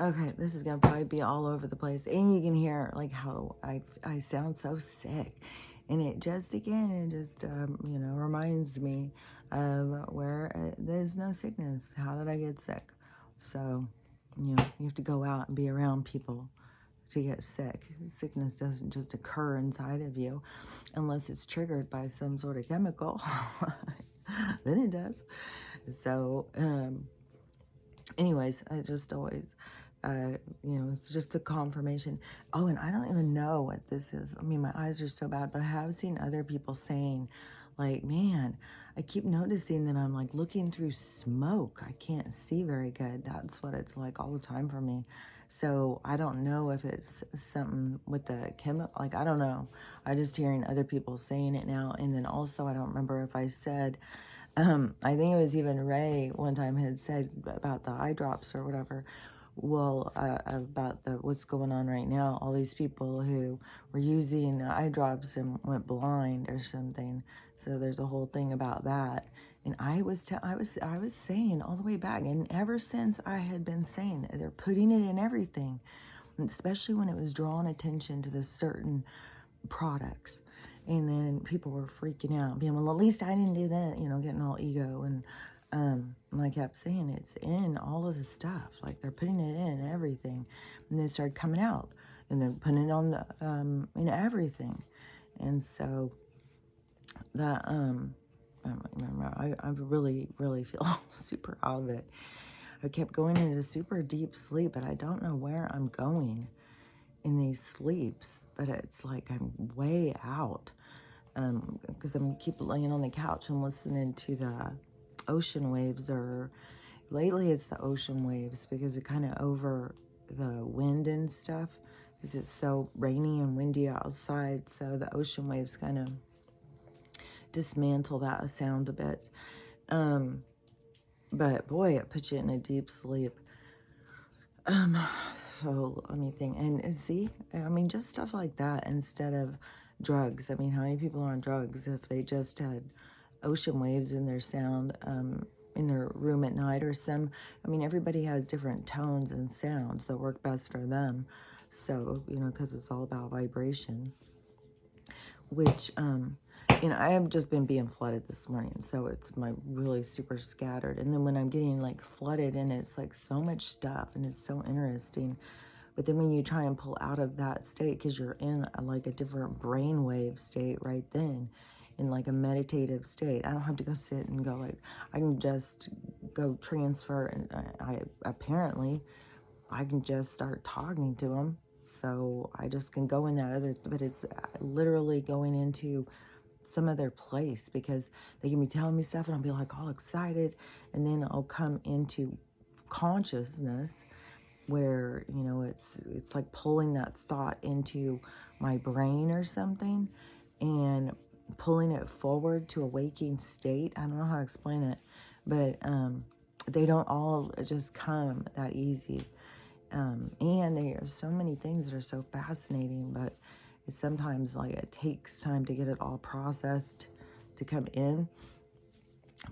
Okay, this is gonna probably be all over the place, and you can hear like how I sound so sick, and it just reminds me of where there's no sickness. How did I get sick? So, you have to go out and be around people to get sick. Sickness doesn't just occur inside of you, unless it's triggered by some sort of chemical. Then it does. So, anyways, I just always. It's just a confirmation. Oh, and I don't even know what this is. I mean, my eyes are so bad, but I have seen other people saying, like, man, I keep noticing that I'm like looking through smoke. I can't see very good. That's what it's like all the time for me. So I don't know if it's something with the chemical, like, I don't know. I'm just hearing other people saying it now. And then also, I don't remember if I said, I think it was even Ray one time had said about the eye drops or whatever. Well, about what's going on right now, all these people who were using eye drops and went blind or something. So there's a whole thing about that. And I was saying all the way back, and ever since I had been saying that they're putting it in everything, especially when it was drawing attention to the certain products. And then people were freaking out, being, well, at least I didn't do that, getting all ego. And I kept saying it's in all of the stuff, like they're putting it in everything, and they started coming out, and they're putting it on the in everything, and so that I really feel super out of it. I kept going into super deep sleep, but I don't know where I'm going in these sleeps, but it's like I'm way out because I'm keep laying on the couch and listening to the ocean waves, or lately it's the ocean waves because it kind of over the wind and stuff because it's so rainy and windy outside, so the ocean waves kind of dismantle that sound a bit, but boy, it puts you in a deep sleep. So let me think. And see, I mean, just stuff like that instead of drugs. I mean, how many people are on drugs if they just had ocean waves in their sound in their room at night, or everybody has different tones and sounds that work best for them. So, because it's all about vibration, which, I have just been being flooded this morning. So it's really super scattered. And then when I'm getting like flooded and it's like so much stuff and it's so interesting. But then when you try and pull out of that state, because you're in like a different brainwave state right then, in like a meditative state. I don't have to go sit and go like, I can just go transfer, and I can just start talking to them. So I just can go in that other, but it's literally going into some other place because they can be telling me stuff and I'll be like all excited, and then I'll come into consciousness where, it's like pulling that thought into my brain or something and pulling it forward to a waking state. I don't know how to explain it, but they don't all just come that easy. And there are so many things that are so fascinating, but it's sometimes like it takes time to get it all processed to come in.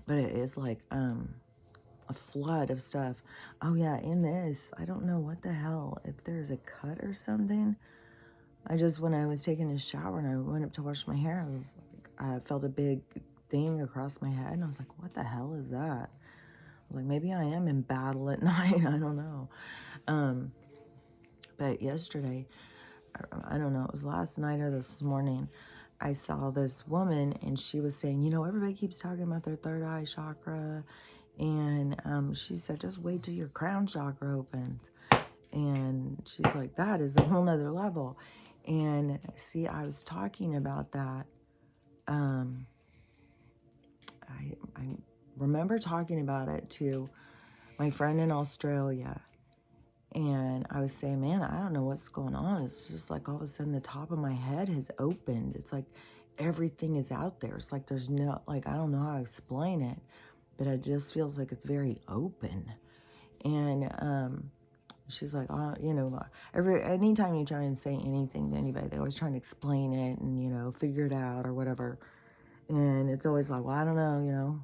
But it is like a flood of stuff. Oh yeah, in this, I don't know what the hell, if there's a cut or something. When I was taking a shower and I went up to wash my hair, I felt a big thing across my head, and I was like, what the hell is that? I was like, maybe I am in battle at night. I don't know. But yesterday, I don't know, it was last night or this morning, I saw this woman and she was saying, everybody keeps talking about their third eye chakra. And she said, just wait till your crown chakra opens. And she's like, that is a whole nother level. And see, I was talking about that. I remember talking about it to my friend in Australia. And I was saying, man, I don't know what's going on. It's just like all of a sudden the top of my head has opened. It's like everything is out there. It's like there's no, like, I don't know how to explain it, but it just feels like it's very open. And she's like, oh, anytime you try and say anything to anybody, they're always trying to explain it and, figure it out or whatever. And it's always like, well, I don't know,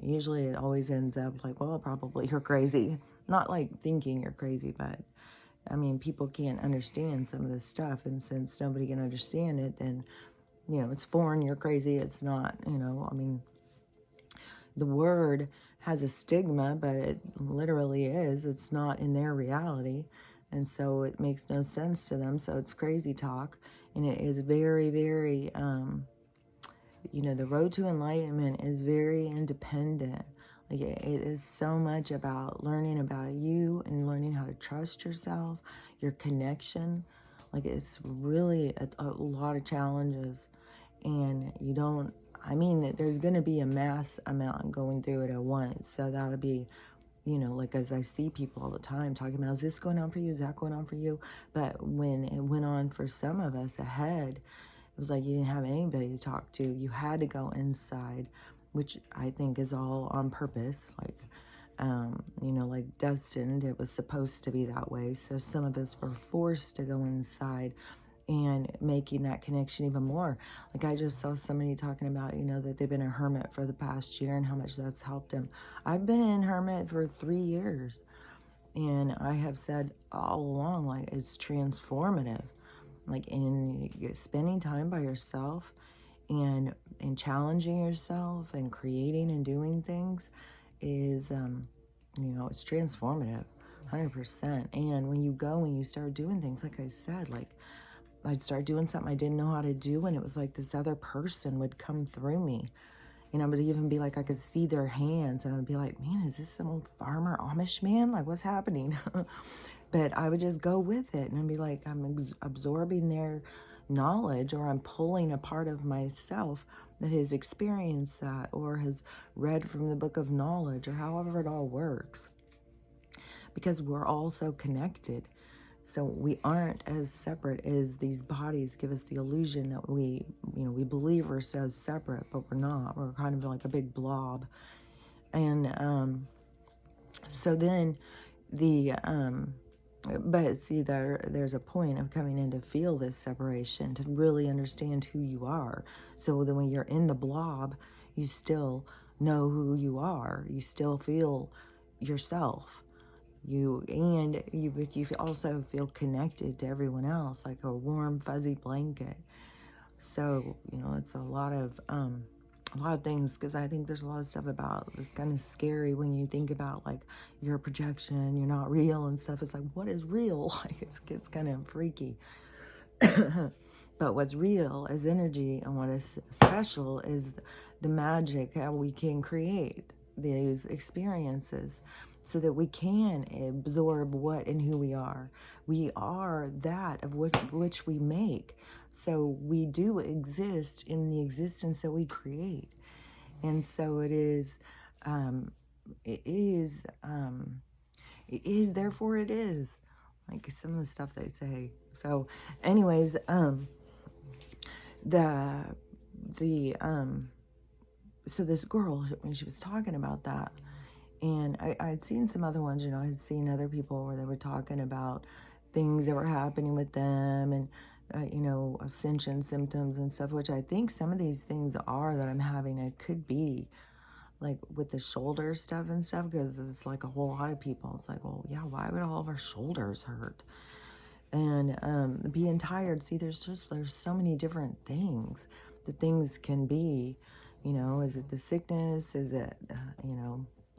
usually it always ends up like, well, probably you're crazy. Not like thinking you're crazy, but I mean, people can't understand some of this stuff. And since nobody can understand it, then, it's foreign, you're crazy. It's not, I mean, the word has a stigma, but it literally is. It's not in their reality. And so it makes no sense to them. So it's crazy talk. And it is very, very, the road to enlightenment is very independent. Like it is so much about learning about you and learning how to trust yourself, your connection. Like it's really a lot of challenges. And you don't, I mean, there's going to be a mass amount going through it at once. So that'll be, like as I see people all the time talking about, is this going on for you? Is that going on for you? But when it went on for some of us ahead, it was like you didn't have anybody to talk to. You had to go inside, which I think is all on purpose. Like, like destined. It was supposed to be that way. So some of us were forced to go inside and making that connection even more. Like I just saw somebody talking about, that they've been a hermit for the past year and how much that's helped them. I've been in hermit for 3 years, and I have said all along, like it's transformative. Like in spending time by yourself and challenging yourself and creating and doing things is, it's transformative, 100%. And when you go and you start doing things, like I said, like I'd start doing something I didn't know how to do, and it was like this other person would come through me. And I would even be like, I could see their hands, and I'd be like, man, is this some old farmer Amish man? Like, what's happening? But I would just go with it, and I'd be like, I'm absorbing their knowledge, or I'm pulling a part of myself that has experienced that, or has read from the book of knowledge, or however it all works. Because we're all so connected. So we aren't as separate as these bodies give us the illusion that we believe we're so separate, but we're not. We're kind of like a big blob. And so then but see, there's a point of coming in to feel this separation, to really understand who you are. So then when you're in the blob, you still know who you are. You still feel yourself. You also feel connected to everyone else, like a warm, fuzzy blanket. So, it's a lot of things, because I think there's a lot of stuff about it's kind of scary when you think about like you're a projection, you're not real and stuff. It's like, what is real? Like it gets kind of freaky. But what's real is energy, and what is special is the magic that we can create these experiences, so that we can absorb what and who we are. We are that of which we make. So we do exist in the existence that we create. And so it is, therefore it is. Like some of the stuff they say. So anyways, so this girl, when she was talking about that, and I'd seen some other ones, I'd seen other people where they were talking about things that were happening with them, and, ascension symptoms and stuff, which I think some of these things are that I'm having. It could be like with the shoulder stuff and stuff, because it's like a whole lot of people. It's like, well, yeah, why would all of our shoulders hurt? And being tired. See, there's so many different things that things can be. Is it the sickness? Is it,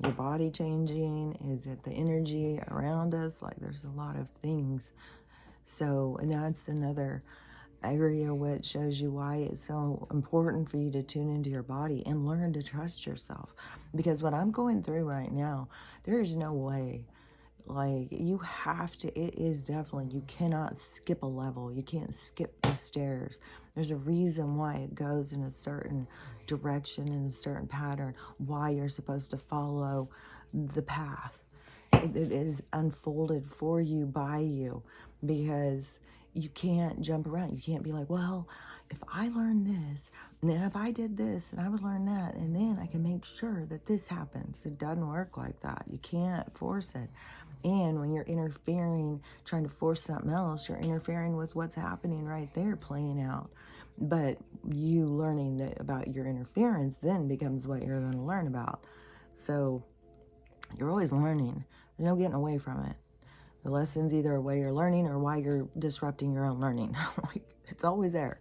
your body changing? Is it the energy around us? Like there's a lot of things. So, and that's another area which shows you why it's so important for you to tune into your body and learn to trust yourself. Because what I'm going through right now, there is no way. Like you have to, it is definitely, you cannot skip a level. You can't skip the stairs. There's a reason why it goes in a certain direction, in a certain pattern, why you're supposed to follow the path. It is unfolded for you, by you, because you can't jump around. You can't be like, well, if I learn this, and then if I did this, and I would learn that, and then I can make sure that this happens. It doesn't work like that. You can't force it. And when you're interfering, trying to force something else, you're interfering with what's happening right there, playing out. But you learning that about your interference then becomes what you're going to learn about. So you're always learning. There's no getting away from it. The lesson's either a way you're learning or why you're disrupting your own learning. Like, it's always there.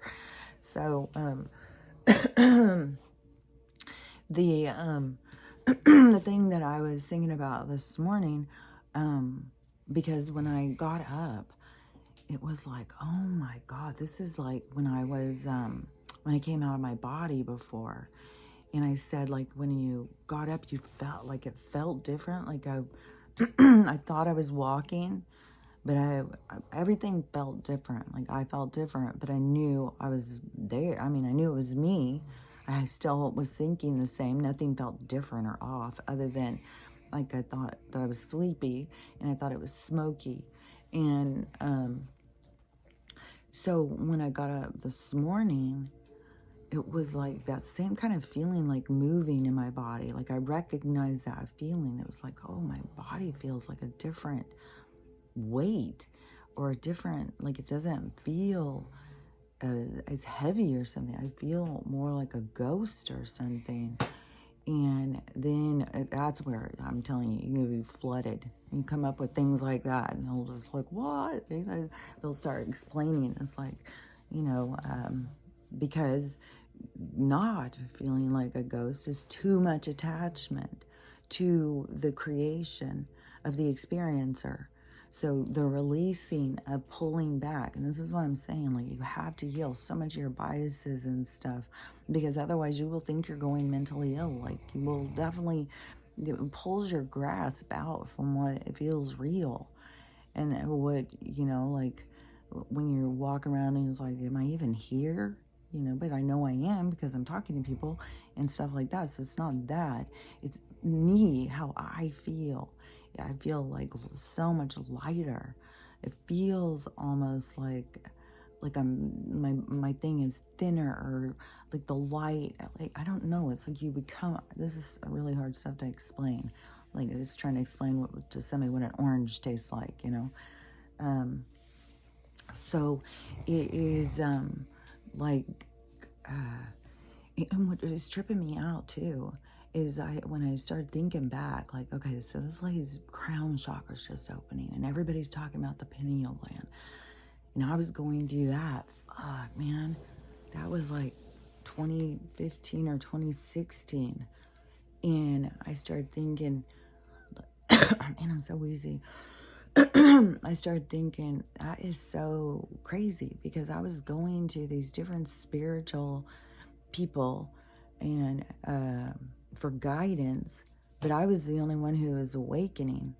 So, the the thing that I was thinking about this morning, because when I got up, it was like, oh my God, this is like when I was, when I came out of my body before. And I said, like, when you got up, you felt like it felt different. Like I thought I was walking, but everything felt different. Like I felt different, but I knew I was there. I mean, I knew it was me. I still was thinking the same. Nothing felt different or off other than like I thought that I was sleepy and I thought it was smoky. And so when I got up this morning, it was like that same kind of feeling, like moving in my body. Like I recognized that feeling. It was like, oh, my body feels like a different weight or a different, like it doesn't feel as heavy or something. I feel more like a ghost or something. And then that's where I'm telling you, you're going to be flooded. You come up with things like that and they'll just like, what? They'll start explaining. It's like, you know, because not feeling like a ghost is too much attachment to the creation of the experiencer. So the releasing of pulling back, and this is what I'm saying, like you have to heal so much of your biases and stuff, because otherwise you will think you're going mentally ill. Like you will definitely, it pulls your grasp out from what it feels real. And what, you know, like when you're walking around and it's like, am I even here? You know, but I know I am because I'm talking to people and stuff like that. So it's not that. It's me, how I feel. I feel like so much lighter. It feels almost like my thing is thinner, or like the light. Like I don't know. It's like you become. This is really hard stuff to explain. Like it's trying to explain what to somebody what an orange tastes like. You know. So it is like, and what is tripping me out too is when I started thinking back, like, okay, so this lady's crown chakra's just opening and everybody's talking about the pineal gland. And I was going through that. Fuck, man. That was like 2015 or 2016. And I started thinking, and I'm so wheezy. I started thinking, that is so crazy, because I was going to these different spiritual people and for guidance, but I was the only one who was awakening.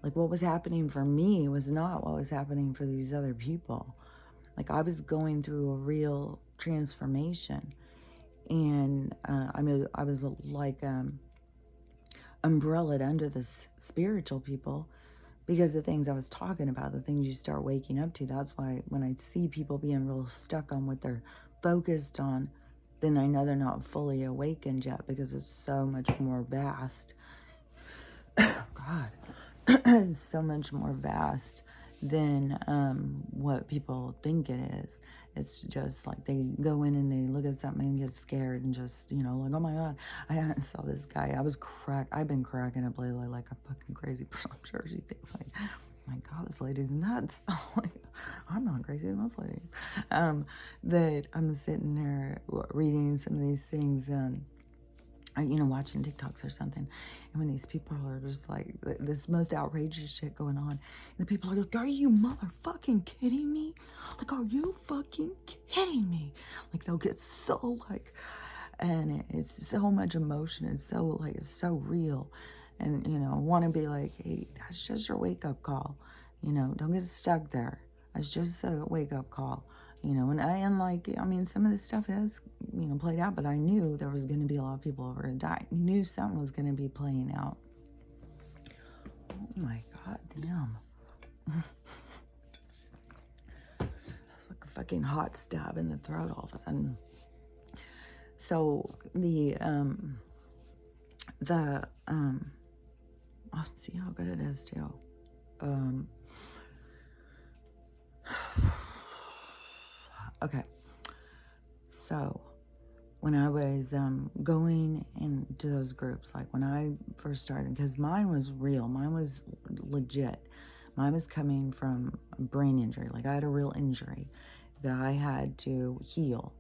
Like what was happening for me was not what was happening for these other people. Like I was going through a real transformation, and I was like umbrellaed under this spiritual people, because the things I was talking about, the things you start waking up to. That's why when I see people being real stuck on what they're focused on, then I know they're not fully awakened yet, because it's so much more vast. God, it's so much more vast than what people think it is. It's just like they go in and they look at something and get scared and just, you know, like, oh my God, I saw this guy. I've been cracking up lately like a fucking crazy person. I'm sure she thinks like, oh my God, this lady's nuts. I'm not crazy, this lady. That I'm sitting there reading some of these things, you know, watching TikToks or something, and when these people are just like this most outrageous shit going on, and the people are like, are you motherfucking kidding me? Like, are you fucking kidding me? Like, they'll get so like, and it's so much emotion, and so like, it's so real, and you know, I want to be like, hey, that's just your wake-up call, you know, don't get stuck there. It's just a wake-up call. You know, and like, I mean, some of this stuff has, you know, played out, but I knew there was going to be a lot of people who were going to die. I knew something was going to be playing out. Oh my God, damn. It's like a fucking hot stab in the throat all of a sudden. So I'll see how good it is too. Okay, so when I was going into those groups, like when I first started, because mine was real, mine was legit. Mine was coming from a brain injury. Like I had a real injury that I had to heal.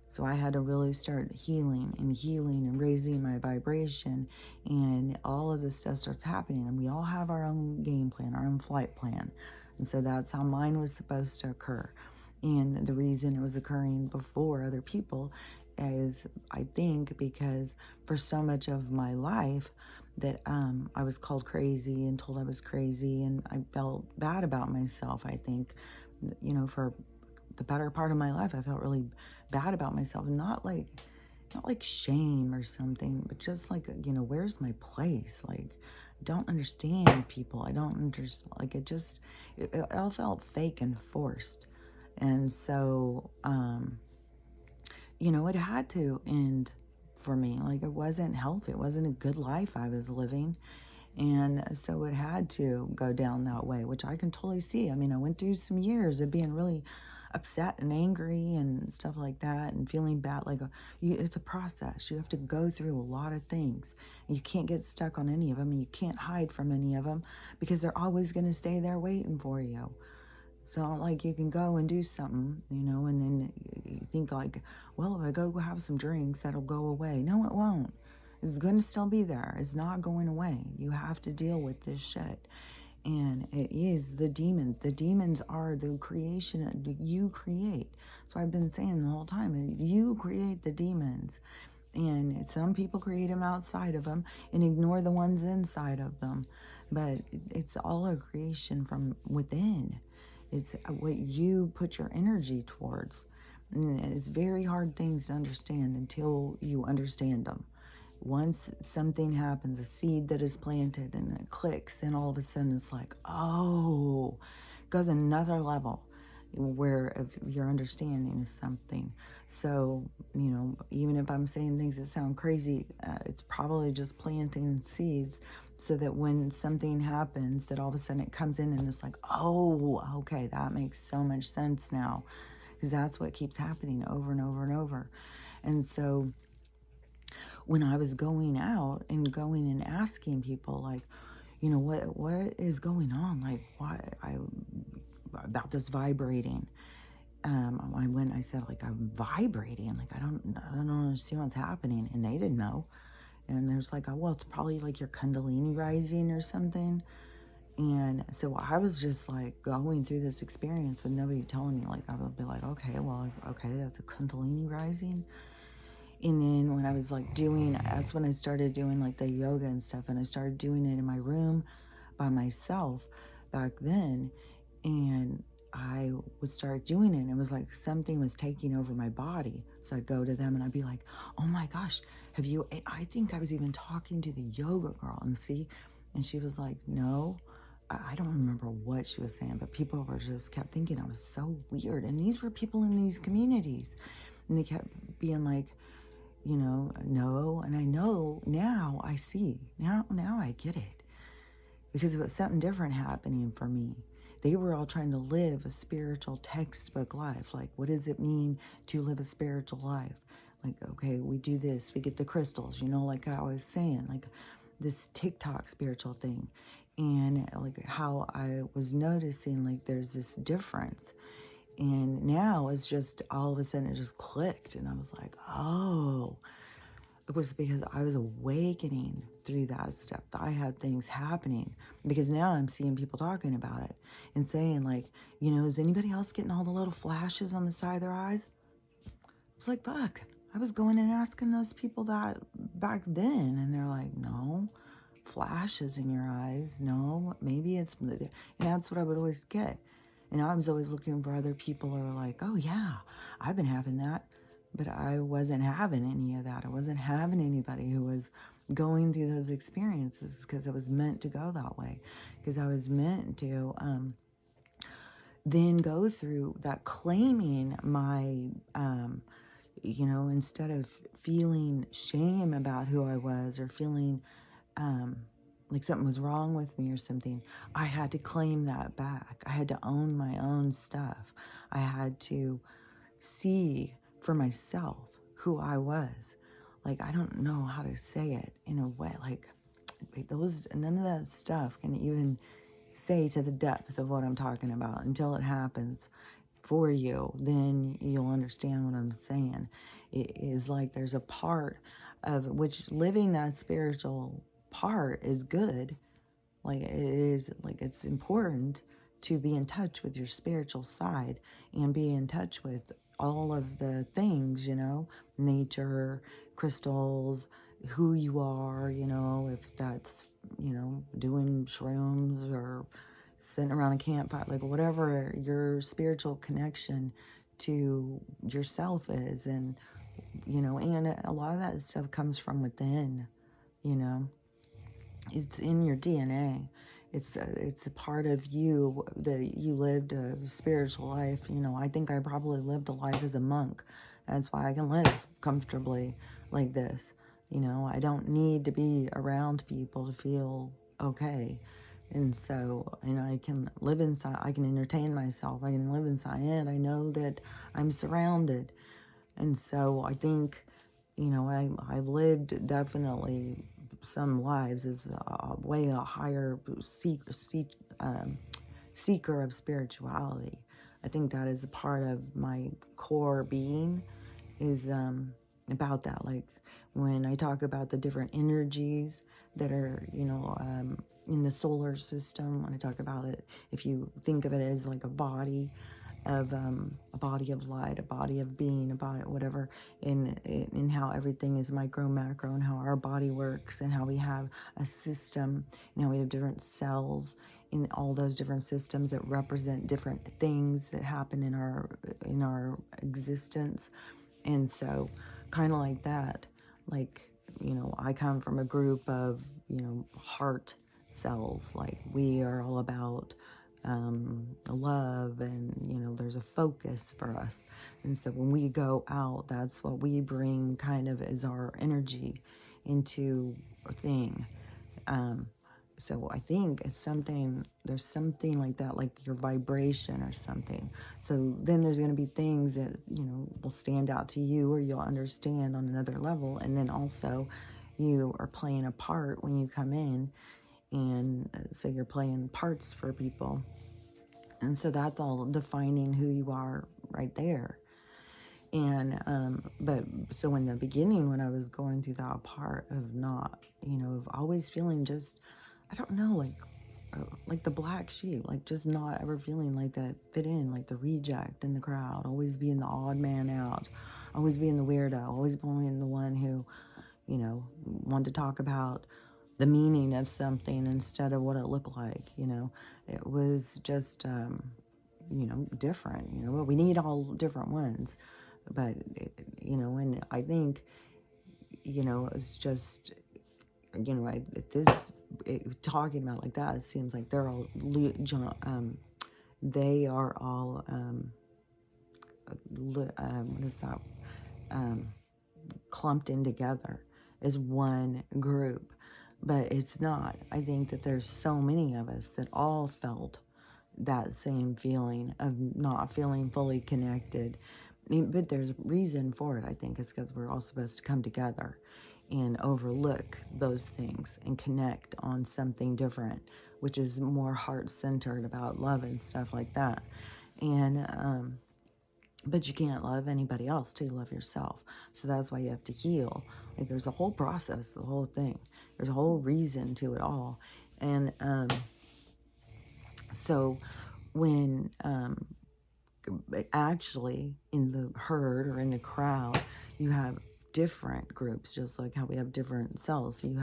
So I had to really start healing and raising my vibration, and all of this stuff starts happening. And we all have our own game plan, our own flight plan. And so that's how mine was supposed to occur. And the reason it was occurring before other people is, I think, because for so much of my life that I was called crazy and told I was crazy, and I felt bad about myself. I think, for the better part of my life, I felt really bad about myself, not like shame or something, but just like, where's my place? Like, I don't understand people. I don't understand, like, it all felt fake and forced. And so, it had to end for me. Like, it wasn't healthy. It wasn't a good life I was living. And so it had to go down that way, which I can totally see. I mean, I went through some years of being really upset and angry and stuff like that, and feeling bad. It's a process. You have to go through a lot of things. And you can't get stuck on any of them, and you can't hide from any of them, because they're always going to stay there waiting for you. So, like, you can go and do something, and then you think, like, well, if I go have some drinks, that'll go away. No, it won't. It's going to still be there. It's not going away. You have to deal with this shit. And it is the demons. The demons are the creation that you create. So I've been saying the whole time, you create the demons. And some people create them outside of them and ignore the ones inside of them. But it's all a creation from within. It's what you put your energy towards. And it's very hard things to understand until you understand them. Once something happens, a seed that is planted and it clicks, then all of a sudden it's like, oh, it goes another level where if your understanding is something. So, even if I'm saying things that sound crazy, it's probably just planting seeds so that when something happens, that all of a sudden it comes in and it's like, oh, okay, that makes so much sense now, because that's what keeps happening over and over and over. And so when I was going out and going and asking people, like, what is going on? Like, why about this vibrating? I said, like, I'm vibrating. Like, I don't understand what's happening. And they didn't know. And there's like, oh, well, it's probably like your Kundalini rising or something. And so I was just like going through this experience with nobody telling me. Like, I would be like, okay, that's a Kundalini rising. And then when I was like that's when I started doing like the yoga and stuff. And I started doing it in my room by myself back then. And I would start doing it. And it was like something was taking over my body. So I'd go to them and I'd be like, oh my gosh, I think I was even talking to the yoga girl and she was like, no, I don't remember what she was saying, but people were just kept thinking I was so weird. And these were people in these communities. And they kept being like, no. And I know now, I see. Now I get it. Because it was something different happening for me. They were all trying to live a spiritual textbook life. Like, what does it mean to live a spiritual life? Like, okay, we do this, we get the crystals, like I was saying, like this TikTok spiritual thing. And like how I was noticing, like, there's this difference. And now it's just all of a sudden it just clicked. And I was like, oh, it was because I was awakening through that stuff. I had things happening because now I'm seeing people talking about it and saying, like, is anybody else getting all the little flashes on the side of their eyes? I was like, fuck, I was going and asking those people that back then. And they're like, no, flashes in your eyes. No, maybe it's, and that's what I would always get. And I was always looking for other people who are like, oh yeah, I've been having that. But I wasn't having any of that. I wasn't having anybody who was going through those experiences, because it was meant to go that way. Because I was meant to then go through that, claiming my, instead of feeling shame about who I was, or feeling like something was wrong with me or something, I had to claim that back. I had to own my own stuff. I had to see for myself who I was. Like, I don't know how to say it in a way, like none of that stuff can even say to the depth of what I'm talking about until it happens for you. Then you'll understand what I'm saying. It is like there's a part of which living that spiritual part is good. Like, it is, like, it's important to be in touch with your spiritual side and be in touch with all of the things, nature, crystals, who you are, if that's, doing shrooms or sitting around a campfire, like whatever your spiritual connection to yourself is. And, and a lot of that stuff comes from within, you know. It's in your DNA. It's a part of you that you lived a spiritual life. I think I probably lived a life as a monk. That's why I can live comfortably like this. I don't need to be around people to feel okay. And I can live inside, I can entertain myself, I can live inside it. I know that I'm surrounded. And so I think, I've lived definitely some lives as way a higher seeker of spirituality. I think that is a part of my core being is about that. Like when I talk about the different energies that are, in the solar system, when I talk about it, if you think of it as like a body of light, a body of being, a body whatever, in how everything is micro, macro, and how our body works, and how we have a system, and how we have different cells in all those different systems that represent different things that happen in our existence. And so kind of like that, like, I come from a group of, heart cells. Like we are all about love, and there's a focus for us. And so when we go out, that's what we bring kind of as our energy into a thing. So I think there's something like that, like your vibration or something. So then there's going to be things that, will stand out to you, or you'll understand on another level. And then also you are playing a part when you come in. And so you're playing parts for people. And so that's all defining who you are right there. And, but so in the beginning, when I was going through that part of not, of always feeling just, I don't know, like the black sheep, like just not ever feeling like that fit in, like the reject in the crowd, always being the odd man out, always being the weirdo, always being the one who, wanted to talk about the meaning of something instead of what it looked like. It was just, different, but we need all different ones. But, and I think, it's just, talking about it like that, it seems like they're all, they are all, what is that, clumped in together as one group. But it's not. I think that there's so many of us that all felt that same feeling of not feeling fully connected. But there's reason for it, I think. It's because we're all supposed to come together and overlook those things and connect on something different, which is more heart-centered about love and stuff like that. And but you can't love anybody else till you love yourself. So that's why you have to heal. Like there's a whole process, the whole thing. There's a whole reason to it all. And so when actually in the herd or in the crowd, you have different groups, just like how we have different cells. So you'd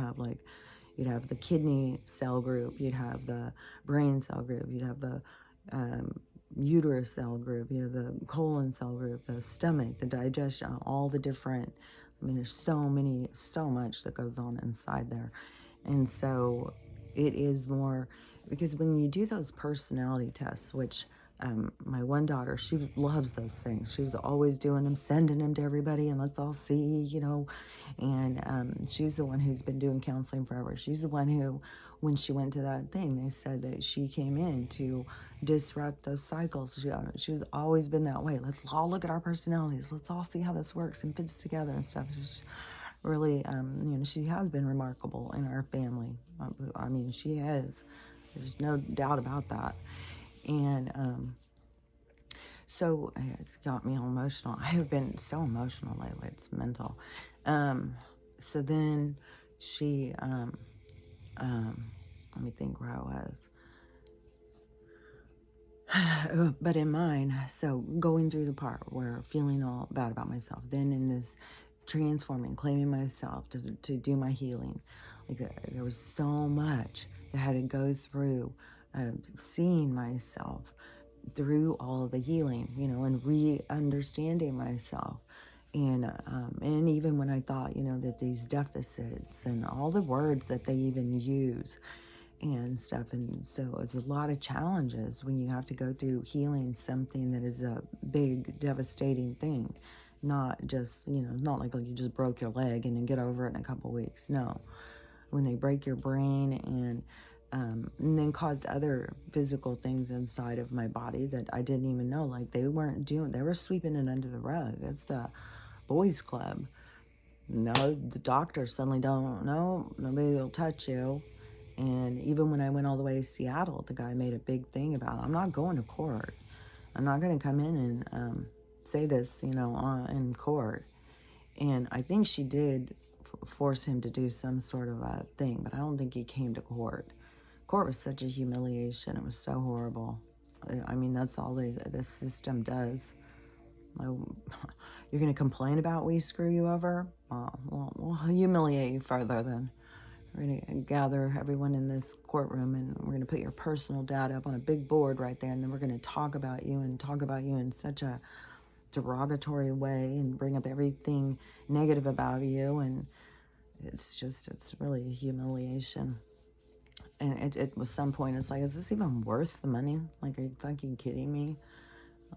have the kidney cell group, you'd have the brain cell group, you'd have the uterus cell group, the colon cell group, the stomach, the digestion, all the different, there's so much that goes on inside there. And so it is more, because when you do those personality tests, which my one daughter, she loves those things. She was always doing them, sending them to everybody, and let's all see, and she's the one who's been doing counseling forever. She's the one who when she went to that thing, they said that she came in to disrupt those cycles. She was always been that way. Let's all look at our personalities. Let's all see how this works and fits together and stuff. She's really, she has been remarkable in our family. I mean, she has. There's no doubt about that. And so it's got me all emotional. I have been so emotional lately. It's mental. So then she, let me think where I was. But in mine, so going through the part where feeling all bad about myself, then in this transforming, claiming myself to do my healing, like there was so much that I had to go through, seeing myself through all of the healing, and re-understanding myself. And even when I thought, that these deficits and all the words that they even use and stuff. And so it's a lot of challenges when you have to go through healing something that is a big, devastating thing. Not just, not like you just broke your leg and then get over it in a couple weeks. No. When they break your brain and then caused other physical things inside of my body that I didn't even know. Like they were sweeping it under the rug. It's the boys club. No, the doctors suddenly don't know. Nobody will touch you. And even when I went all the way to Seattle, the guy made a big thing about, I'm not going to court. I'm not going to come in and say this, in court. And I think she did force him to do some sort of a thing, but I don't think he came to court. Court was such a humiliation. It was so horrible. I mean, that's all the system does. You're going to complain about we screw you over? We'll humiliate you further then. We're going to gather everyone in this courtroom and we're going to put your personal data up on a big board right there, and then we're going to talk about you in such a derogatory way and bring up everything negative about you, and it's really a humiliation. And it was some point, it's like, is this even worth the money? Like, are you fucking kidding me?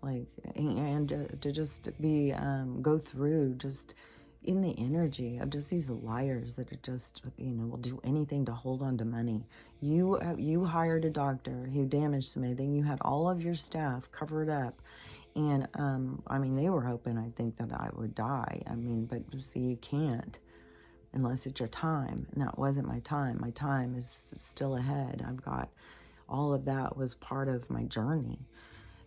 Like, and to just be, go through just in the energy of just these liars that are just, will do anything to hold on to money. You hired a doctor who damaged somebody, then you had all of your staff covered up. And, I mean, they were hoping, I think, that I would die. I mean, but see, you can't unless it's your time. And that wasn't my time. My time is still ahead. I've got all of that was part of my journey,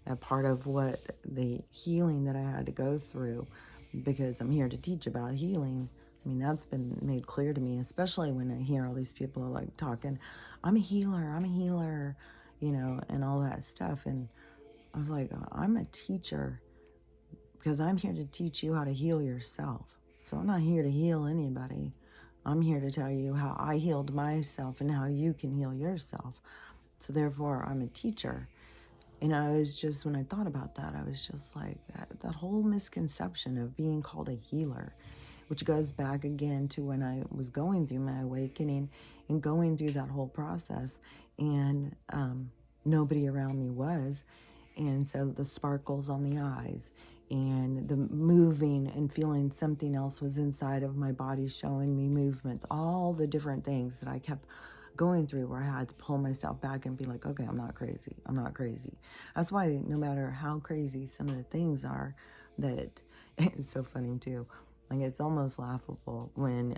a part of what the healing that I had to go through, because I'm here to teach about healing. I mean, that's been made clear to me, especially when I hear all these people like talking, I'm a healer, and all that stuff. And I was like, I'm a teacher because I'm here to teach you how to heal yourself. So I'm not here to heal anybody. I'm here to tell you how I healed myself and how you can heal yourself. So therefore, I'm a teacher. And I was just, when I thought about that, I was just like, that whole misconception of being called a healer, which goes back again to when I was going through my awakening and going through that whole process. And nobody around me was. And so the sparkles on the eyes and the moving and feeling something else was inside of my body showing me movements, all the different things that I kept going through where I had to pull myself back and be like, okay, I'm not crazy. I'm not crazy. That's why no matter how crazy some of the things are, that it's so funny too. Like, it's almost laughable when,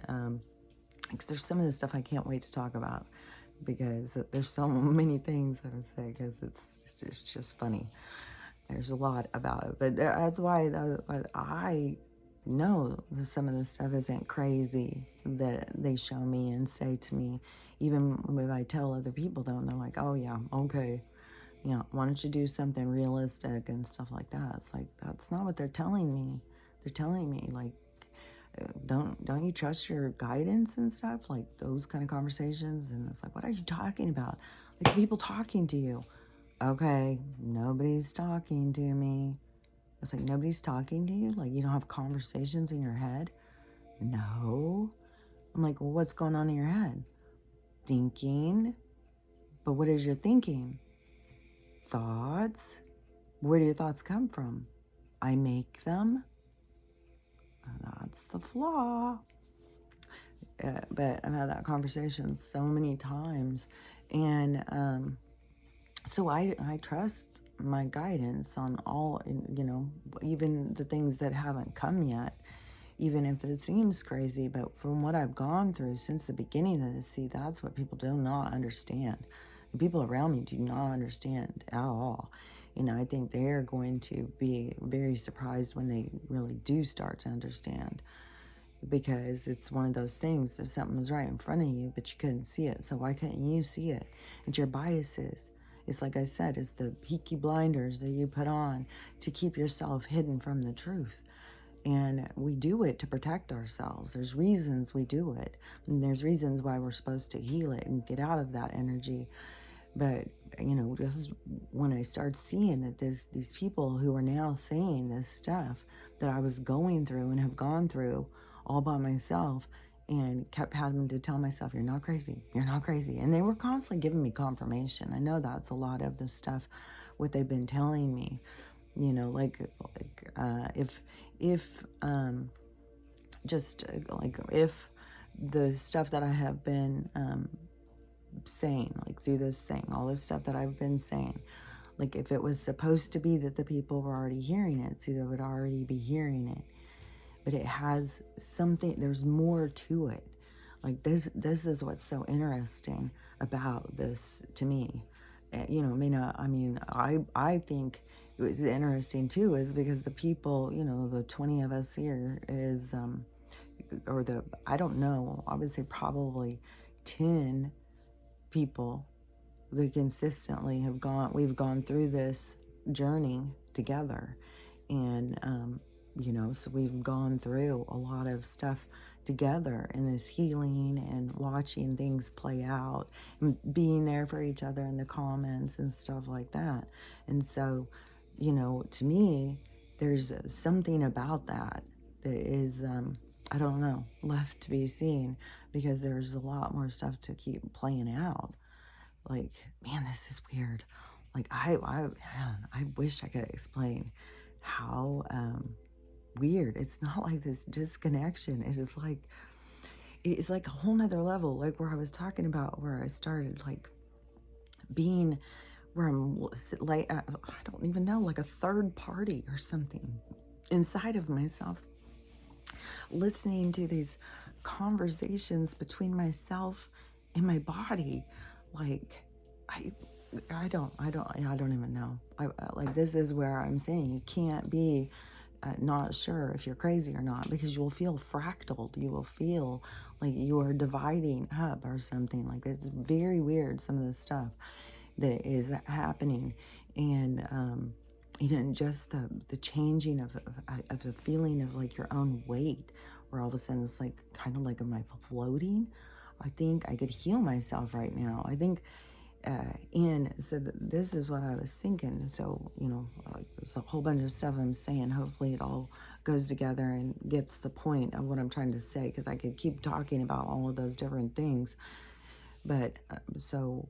there's some of the stuff I can't wait to talk about because there's so many things that I say because it's just funny. There's a lot about it, but that's why I know that some of this stuff isn't crazy that they show me and say to me, even when I tell other people though, and they're like, oh yeah, okay, why don't you do something realistic and stuff like that. It's like, that's not what they're telling me. They're telling me, like, don't you trust your guidance and stuff, like those kind of conversations. And it's like, what are you talking about? Like, people talking to you. Okay, nobody's talking to me. It's like, nobody's talking to you? Like, you don't have conversations in your head? No. I'm like, well, what's going on in your head? Thinking. But what is your thinking? Thoughts. Where do your thoughts come from? I make them. That's the flaw. but I've had that conversation so many times. And so I trust my guidance on all, even the things that haven't come yet, even if it seems crazy. But from what I've gone through since the beginning of this, see, that's what people do not understand. The people around me do not understand at all. I think they're going to be very surprised when they really do start to understand, because it's one of those things that something was right in front of you, but you couldn't see it. So why couldn't you see it? It's your biases. It's like I said, it's the peaky blinders that you put on to keep yourself hidden from the truth. And we do it to protect ourselves. There's reasons we do it. And there's reasons why we're supposed to heal it and get out of that energy. But, just when I start seeing that these people who are now saying this stuff that I was going through and have gone through all by myself, and kept having to tell myself, you're not crazy, you're not crazy. And they were constantly giving me confirmation. I know that's a lot of the stuff, what they've been telling me, if the stuff that I have been saying, like through this thing, all this stuff that I've been saying, like if it was supposed to be that the people were already hearing it, so they would already be hearing it. But it has something, there's more to it. Like this is what's so interesting about this to me. I think it's interesting too, is because the people, the 20 of us here is, I don't know, I would say probably 10 people that consistently we've gone through this journey together. And, so we've gone through a lot of stuff together in this healing and watching things play out and being there for each other in the comments and stuff like that. And so, to me, there's something about that is, I don't know, left to be seen, because there's a lot more stuff to keep playing out. Like, man, this is weird. Like, I wish I could explain how weird. It's not like this disconnection. It's like a whole nother level, like where I was talking about, where I started like being, where I'm like, I don't even know, like a third party or something inside of myself, listening to these conversations between myself and my body. Like, I don't even know. Like, this is where I'm saying you can't be not sure if you're crazy or not, because you will feel fractaled. You will feel like you are dividing up or something. Like, it's very weird, some of the stuff that is happening. And just the changing of the feeling of like your own weight, where all of a sudden it's like kind of like, am I floating? I think I could heal myself right now. I think and so this is what I was thinking. So, there's a whole bunch of stuff I'm saying. Hopefully it all goes together and gets the point of what I'm trying to say, because I could keep talking about all of those different things. But so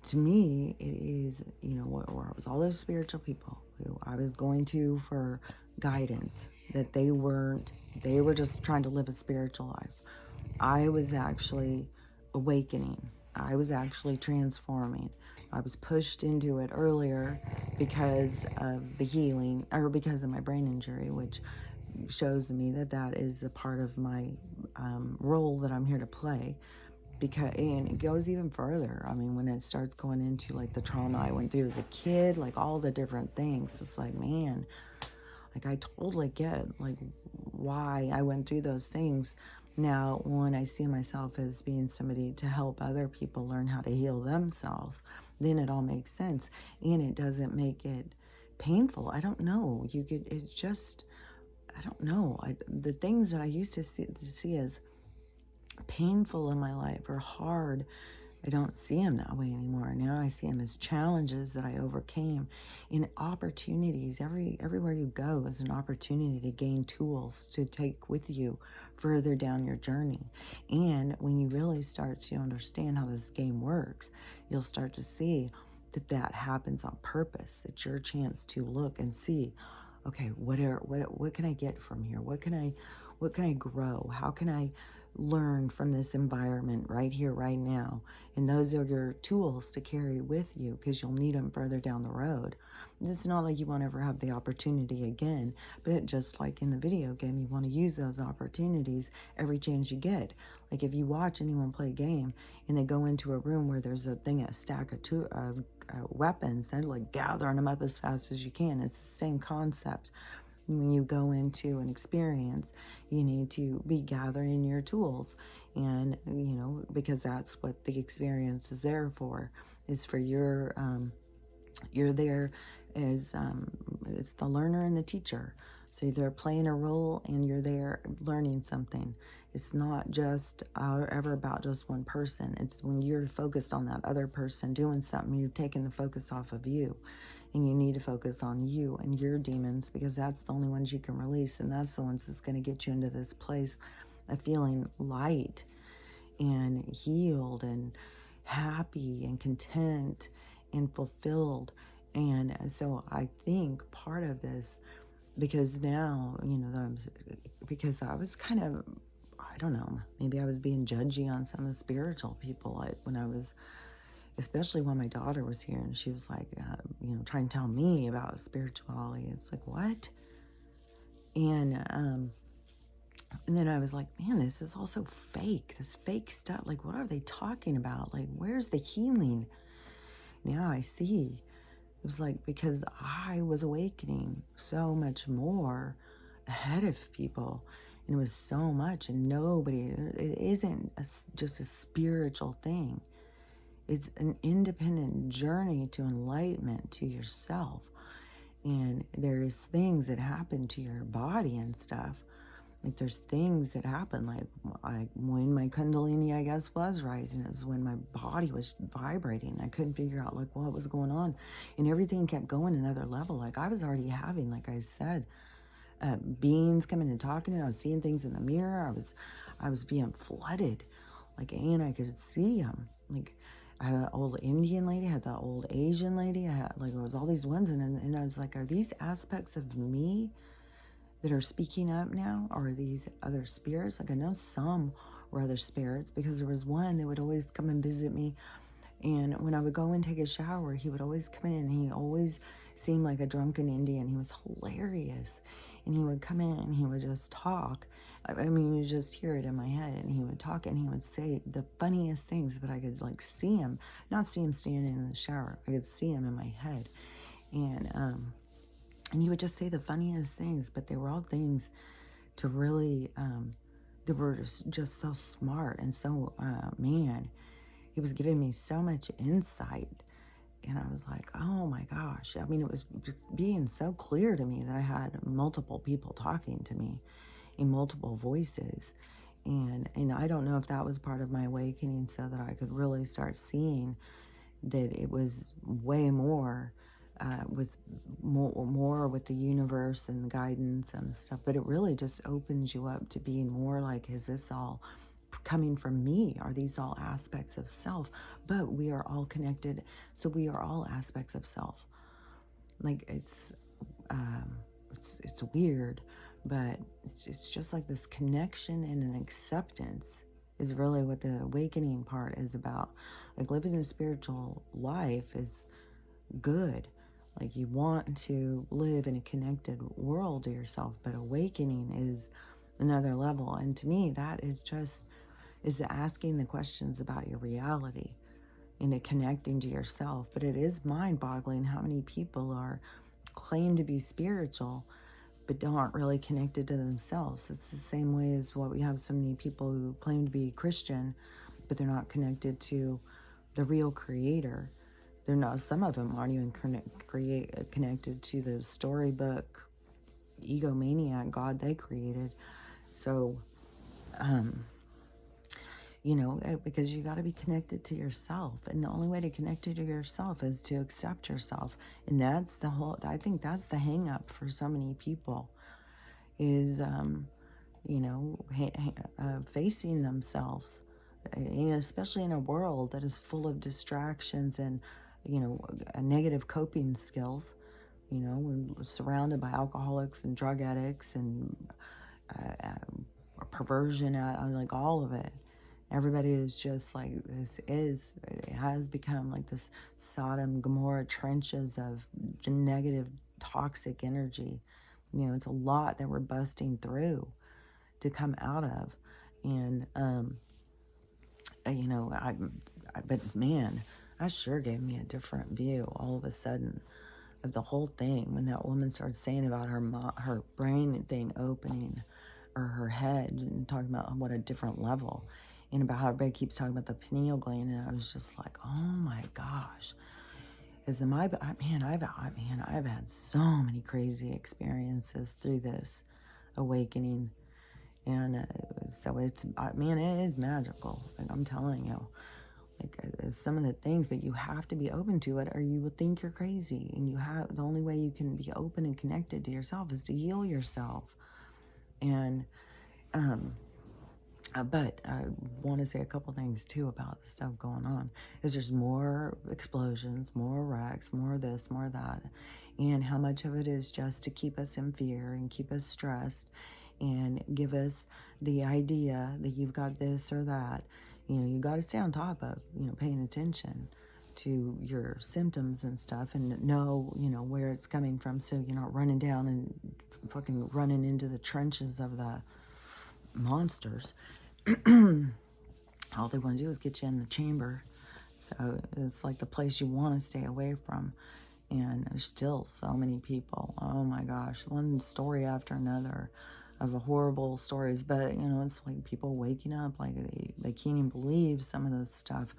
to me, it is, where it was all those spiritual people who I was going to for guidance, that they were just trying to live a spiritual life. I was actually awakening. I was actually transforming. I was pushed into it earlier because of the healing, or because of my brain injury, which shows me that is a part of my role that I'm here to play. And it goes even further. I mean, when it starts going into like the trauma I went through as a kid, like all the different things, it's like, man, like I totally get like why I went through those things. Now, when I see myself as being somebody to help other people learn how to heal themselves, then it all makes sense. And it doesn't make it painful. I don't know. I don't know. The things that I used to see as painful in my life or hard, I don't see them that way anymore. Now I see them as challenges that I overcame, in opportunities. Everywhere you go is an opportunity to gain tools to take with you further down your journey. And when you really start to understand how this game works, you'll start to see that happens on purpose. It's your chance to look and see, okay, what can I get from here? What can I grow? How can I learn from this environment right here, right now. And those are your tools to carry with you because you'll need them further down the road. It's not like you won't ever have the opportunity again, but just like in the video game, you want to use those opportunities every chance you get. Like if you watch anyone play a game and they go into a room where there's a stack of weapons, they're like gathering them up as fast as you can. It's the same concept. When you go into an experience, you need to be gathering your tools, and because that's what the experience is there for, is for you're there as it's the learner and the teacher. So they're playing a role and you're there learning something. It's not just ever about just one person. It's when you're focused on that other person doing something, you're taking the focus off of you. And you need to focus on you and your demons, because that's the only ones you can release. And that's the ones that's going to get you into this place of feeling light and healed and happy and content and fulfilled. And so I think part of this, because now, because I was kind of, I don't know, maybe I was being judgy on some of the spiritual people, like when I was, especially when my daughter was here and she was like, trying to tell me about spirituality. It's like, what? And then I was like, man, this is also fake, this fake stuff. Like, what are they talking about? Like, where's the healing? Now I see. It was like, because I was awakening so much more ahead of people. And it was so much, and nobody, it isn't just a spiritual thing. It's an independent journey to enlightenment to yourself. And there's things that happen to your body and stuff. Like there's things that happen, like when my Kundalini, I guess, was rising, it was when my body was vibrating. I couldn't figure out like what was going on. And everything kept going another level. Like I was already having, like I said, beings coming and talking, and I was seeing things in the mirror. I was being flooded, and I could see them. Like I had that old Indian lady, I had that old Asian lady, I had there was all these ones, and I was like, are these aspects of me that are speaking up now, or are these other spirits? Like I know some were other spirits, because there was one that would always come and visit me, and when I would go and take a shower, he would always come in, and he always seemed like a drunken Indian. He was hilarious, and he would come in and he would just talk. I mean, you just hear it in my head, and he would talk and he would say the funniest things, but I could see him, not see him standing in the shower. I could see him in my head, and he would just say the funniest things, but they were all things to really, they were just so smart, and so, man, he was giving me so much insight. And I was like, oh my gosh. I mean, it was being so clear to me that I had multiple people talking to me in multiple voices. And I don't know if that was part of my awakening, so that I could really start seeing that it was way more with more with the universe and guidance and stuff. But it really just opens you up to being more like, is this all coming from me? Are these all aspects of self? But we are all connected, so we are all aspects of self. Like it's weird, but it's just like this connection and an acceptance is really what the awakening part is about. Like living a spiritual life is good. Like you want to live in a connected world to yourself, but awakening is another level. And to me, that is the asking the questions about your reality and the connecting to yourself. But it is mind-boggling how many people claim to be spiritual but aren't really connected to themselves. It's the same way as what we have so many people who claim to be Christian, but they're not connected to the real creator. They're not, some of them aren't even connected to the storybook egomaniac God they created. So, because you got to be connected to yourself. And the only way to connect to yourself is to accept yourself. And that's I think that's the hang up for so many people is, facing themselves, especially in a world that is full of distractions and, negative coping skills. We're surrounded by alcoholics and drug addicts and perversion at, like all of it. Everybody is just like, it has become like this Sodom, Gomorrah trenches of negative, toxic energy. You know, it's a lot that we're busting through to come out of. And, you know, but man, that sure gave me a different view all of a sudden of the whole thing when that woman started saying about her brain thing opening, or her head, and talking about what a different level, and about how everybody keeps talking about the pineal gland, and I was just like, oh my gosh, because I've had so many crazy experiences through this awakening, and so it is magical. Like, I'm telling you. Like, some of the things, but you have to be open to it, or you will think you're crazy. And the only way you can be open and connected to yourself is to heal yourself. And, but I want to say a couple things too about the stuff going on. Is there's more explosions, more wrecks, more this, more that, and how much of it is just to keep us in fear and keep us stressed, and give us the idea that you've got this or that. You know, you got to stay on top of, you know, paying attention to your symptoms and stuff, and know, you know, where it's coming from, so you're not running down and fucking running into the trenches of the monsters. All they want to do is get you in the chamber. So it's like the place you want to stay away from. And there's still so many people. Oh my gosh, one story after another of horrible stories. But, you know, it's like people waking up, like they can't even believe some of the stuff,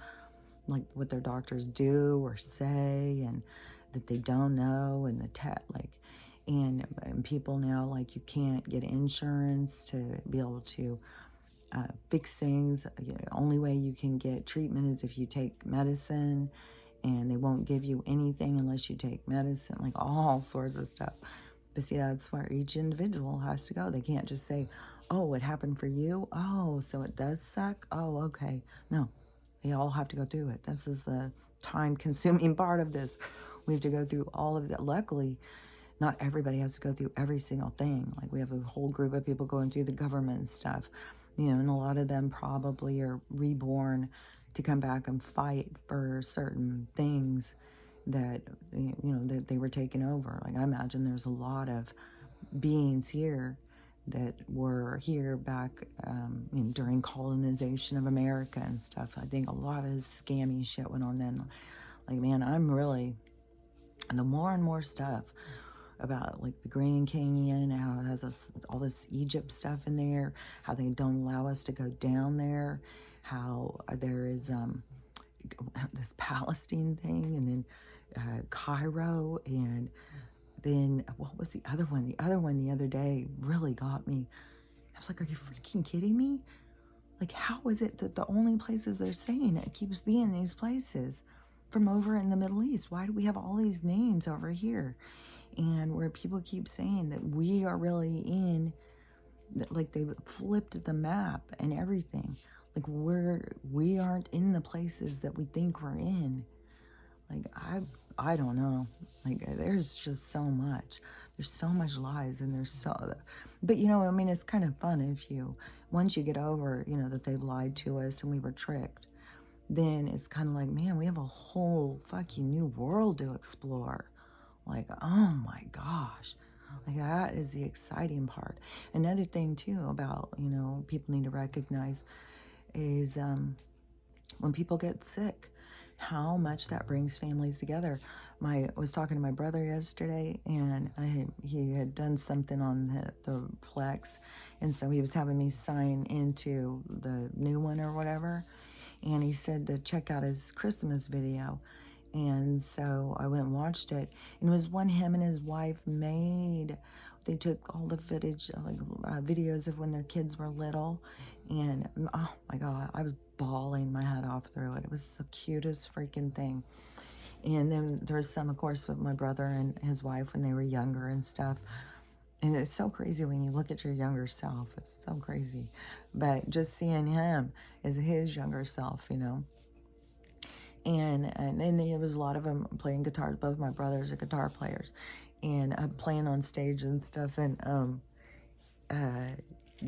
like what their doctors do or say, and that they don't know, and and people now, like, you can't get insurance to be able to fix things. The only way you can get treatment is if you take medicine, and they won't give you anything unless you take medicine, like all sorts of stuff. But see, that's where each individual has to go. They can't just say, oh, it happened for you. Oh, so it does suck. Oh, okay. No, they all have to go through it. This is the time-consuming part of this. We have to go through all of that. Luckily, not everybody has to go through every single thing. Like, we have a whole group of people going through the government stuff, you know, and a lot of them probably are reborn to come back and fight for certain things that, you know, that they were taken over. Like, I imagine there's a lot of beings here that were here back, you know, during colonization of America and stuff. I think a lot of scammy shit went on then. Like, man, the more and more stuff about, like, the Grand Canyon, how it has all this Egypt stuff in there, how they don't allow us to go down there, how there is this Palestine thing, and then Cairo, and then what was the other one? The other one the other day really got me. I was like, are you freaking kidding me? Like, how is it that the only places they're saying it keeps being these places from over in the Middle East? Why do we have all these names over here? And where people keep saying that we are really in, like, they flipped the map and everything. Like, we aren't in the places that we think we're in. Like, I don't know. Like, there's just so much. There's so much lies, and but, you know, I mean, it's kind of fun once you get over, you know, that they've lied to us and we were tricked, then it's kind of like, man, we have a whole fucking new world to explore. Like, oh my gosh. Like, that is the exciting part. Another thing too about, you know, people need to recognize is when people get sick, how much that brings families together. I was talking to my brother yesterday, and he had done something on the Plex, and so he was having me sign into the new one or whatever, and he said to check out his Christmas video. And so I went and watched it, and it was one him and his wife made. They took all the footage, videos of when their kids were little, and oh my God, I was bawling my head off through it. It was the cutest freaking thing. And then there's some, of course, with my brother and his wife when they were younger and stuff. And it's so crazy when you look at your younger self. It's so crazy. But just seeing him as his younger self, you know. And then there was a lot of them playing guitars. Both my brothers are guitar players, and playing on stage and stuff. And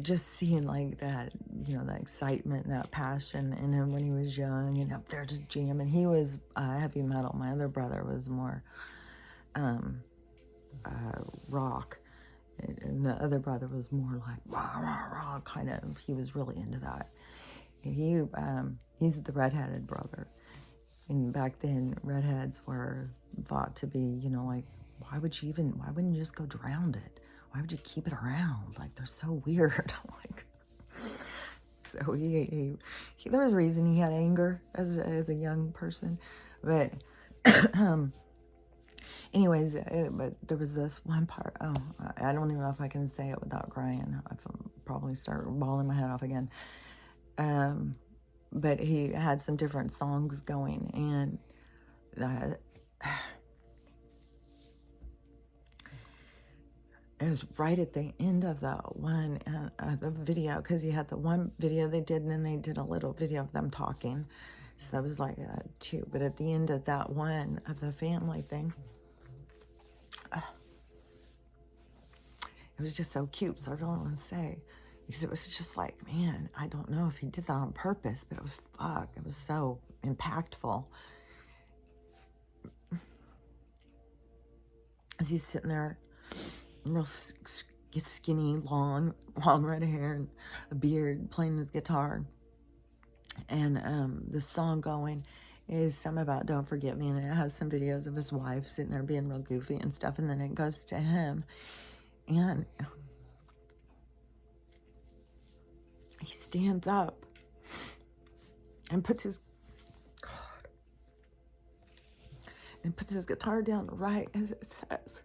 just seeing like that, you know, that excitement, that passion in him when he was young and up there just jamming. He was heavy metal. My other brother was more rock. And the other brother was more like rah, rah, rah, kind of. He was really into that. He's the redheaded brother. And back then, redheads were thought to be, you know, like, why wouldn't you just go drown it? Why would you keep it around? Like, they're so weird. Like, so there was a reason he had anger as a young person. But, anyways, but there was this one part. Oh, I don't even know if I can say it without crying. I'd probably start bawling my head off again. But he had some different songs going, and it was right at the end of the one, the video, because he had the one video they did, and then they did a little video of them talking. So that was like two. But at the end of that one, of the family thing, it was just so cute, so I don't want to say. Because it was just like, man, I don't know if he did that on purpose, but it was it was so impactful. As he's sitting there, real skinny, long red hair and a beard, playing his guitar. And the song going is something about Don't Forget Me, and it has some videos of his wife sitting there being real goofy and stuff, and then it goes to him. And he stands up and puts his guitar down right as it says.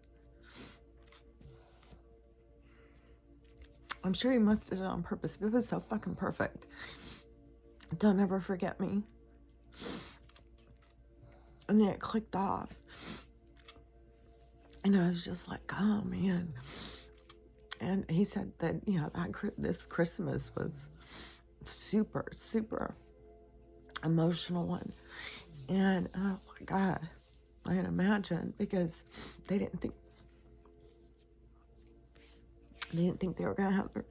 I'm sure he must have done it on purpose, but it was so fucking perfect. Don't ever forget me. And then it clicked off. And I was just like, oh man. And he said that, you know, this Christmas was super, super emotional one. And oh my God, I can imagine, because they didn't think they were gonna have their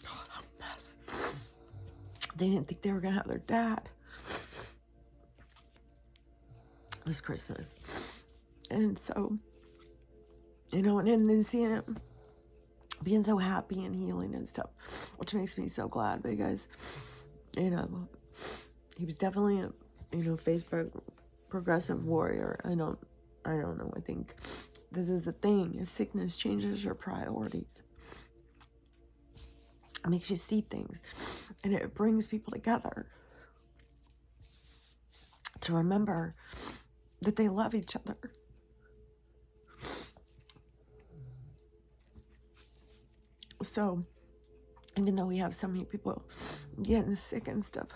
God, I'm a mess. They didn't think they were gonna have their dad this Christmas. And so, you know, and then seeing him being so happy and healing and stuff, which makes me so glad, because, you know, he was definitely a, you know, Facebook progressive warrior. I don't know. I think this is the thing, is sickness changes your priorities. It makes you see things, and it brings people together to remember that they love each other. So, even though we have so many people getting sick and stuff,